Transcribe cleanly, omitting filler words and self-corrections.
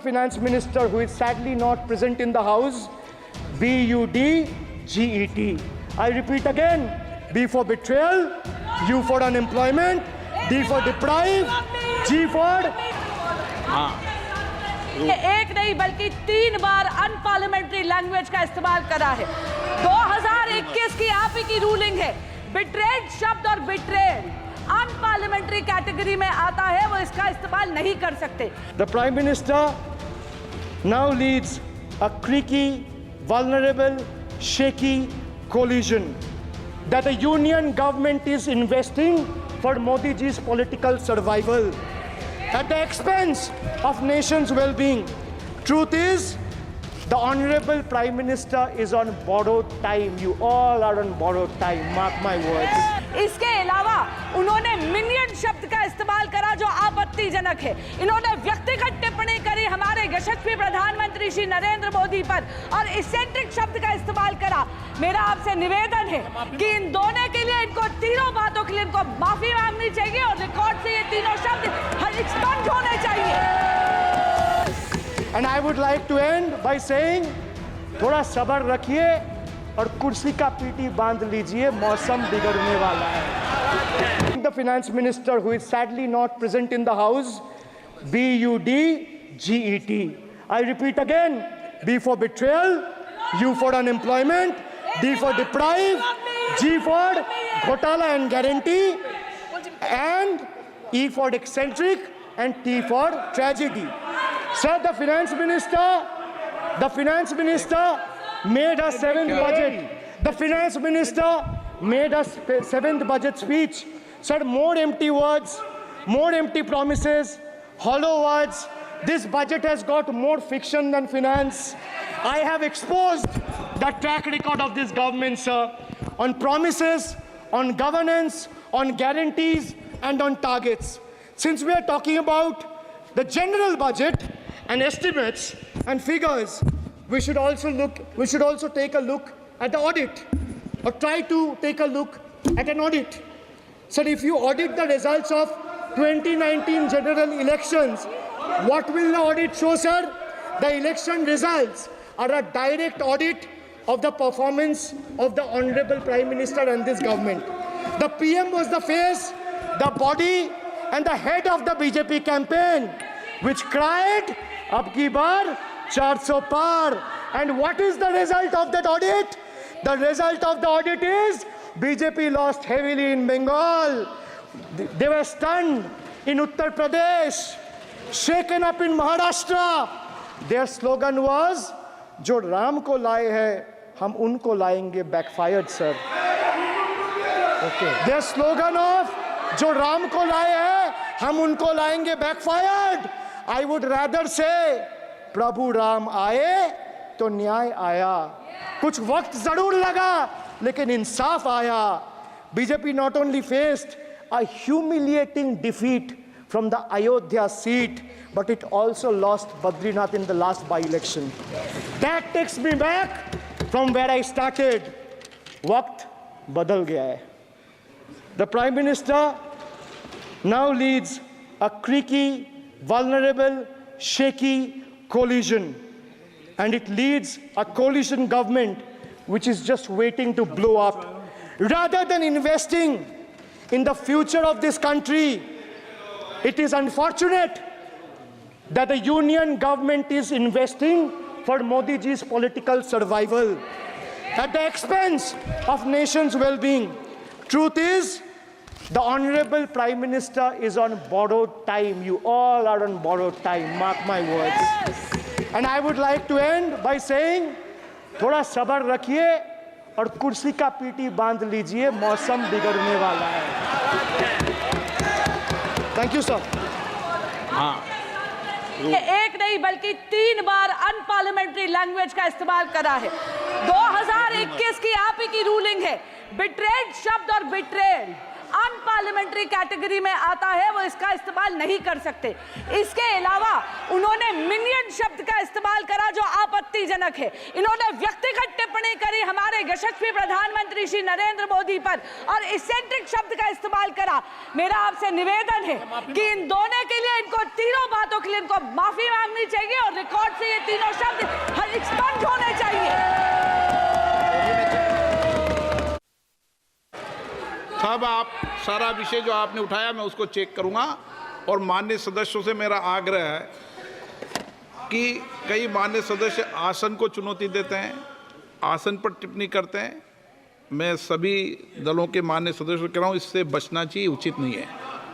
finance minister who is sadly not present in the house, BUDGET. I repeat again, B for betrayal, U for unemployment, D for deprive, G for... एक नहीं बल्कि 3 बार unparliamentary language का इस्तेमाल करा है। 2021 की आप ही की रूलिंग है। बिट्रेड शब्द और बिट्रेड अनपार्लियामेंट्री कैटेगरी में आता है, वो इसका इस्तेमाल नहीं कर सकते। The Prime Minister now leads a creaky, vulnerable, shaky coalition that the union government is investing for Modi ji's political survival at the expense of nation's well-being. Truth is, the Honorable Prime Minister is on borrowed time. You all are on borrowed time. Mark my words. इसके अलावा उन्होंने minion शब्द का इस्तेमाल करा जो आपत्तिजनक है। इन्होंने व्यक्तिगत टिप्पणी करी हमारे यशस्वी प्रधानमंत्री श्री नरेंद्र मोदी पर और इसेंट्रिक शब्द का इस्तेमाल करा। मेरा आपसे निवेदन है कि इन दोनों के लिए, इनको तीनों बातों के लिए इनको माफी मांगनी चाहिए और रिकॉर्ड से ये तीनों शब्द एक्सपंज होने चाहिए। And I would like to end by saying, थोड़ा सब्र रखिए और कुर्सी का पीटी बांध लीजिए, मौसम बिगड़ने वाला है। The finance minister who is sadly not present in the house, BUDGET. I repeat again, B for betrayal, U for unemployment, D for deprive, G for घोटाला and guarantee, and E for eccentric, and T for tragedy. Sir, the finance minister made a seventh budget. The finance minister made a seventh budget speech. Sir, more empty words, more empty promises, hollow words. This budget has got more fiction than finance. I have exposed the track record of this government, sir, on promises, on governance, on guarantees, and on targets. Since we are talking about the general budget and estimates and figures, we should also take a look at the audit, or try to take a look at an audit. Sir, if you audit the results of 2019 general elections, what will the audit show, sir? The election results are a direct audit of the performance of the Honorable Prime Minister and this government. The PM was the face, the body, and the head of the BJP campaign, which cried, "Ab ki baar 400 par." And what is the result of that audit? The result of the audit is BJP lost heavily in Bengal. They were stunned in Uttar Pradesh, shaken up in Maharashtra. Their slogan was, "Jo Ram ko laaye hai, hum unko laayenge," backfired, sir. Okay. Their slogan of "Jo Ram ko laaye hai, hum unko laayenge," backfired. I would rather say, "Prabhu Ram aaye, तो न्याय आया." कुछ वक्त जरूर लगा, लेकिन इंसाफ आया. BJP not only faced a humiliating defeat from the Ayodhya seat, but it also lost Badrinath in the last by-election. That takes me back from where I started. वक्त बदल गया है. The Prime Minister now leads a creaky, vulnerable, shaky coalition. And it leads a coalition government which is just waiting to blow up. Rather than investing in the future of this country, it is unfortunate that the union government is investing for Modi ji's political survival at the expense of nation's well-being. Truth is, the Honorable Prime Minister is on borrowed time. You all are on borrowed time. Mark my words. And I would like to end by saying, थोड़ा सब्र रखिए और कुर्सी का PT बांध लीजिए, मौसम बिगड़ने वाला है. Thank you, sir. एक नहीं बल्कि 3 बार अनपार्लियामेंट्री लैंग्वेज का इस्तेमाल करा है। 2021 की आप ही की रूलिंग है। बिट्रेड शब्द और बिट्रेड अनपार्लियामेंट्री कैटेगरी में आता है, वो इसका इस्तेमाल नहीं कर सकते। इसके अलावा उन्होंने मिनियन शब्द का इस्तेमाल करा जो आपत्तिजनक है। इन्होंने व्यक्तिगत टिप्पणी करी हमारे यशस्वी प्रधानमंत्री श्री नरेंद्र मोदी पर और इसेंट्रिक शब्द का इस्तेमाल करा। मेरा आपसे निवेदन है कि इन दोनों के लिए, इनको तीनों बातों के लिए इनको माफी मांगनी चाहिए और आज से ये तीनों शब्द एक्सपंज होने चाहिए। साहब, आप सारा विषय जो आपने उठाया मैं उसको चेक करूंगा और माननीय सदस्यों से मेरा आग्रह है कि कई माननीय सदस्य आसन को चुनौती देते हैं, आसन पर टिप्पणी करते हैं। मैं सभी दलों के माननीय सदस्यों को कह रहा हूं, इससे बचना चाहिए, उचित नहीं है।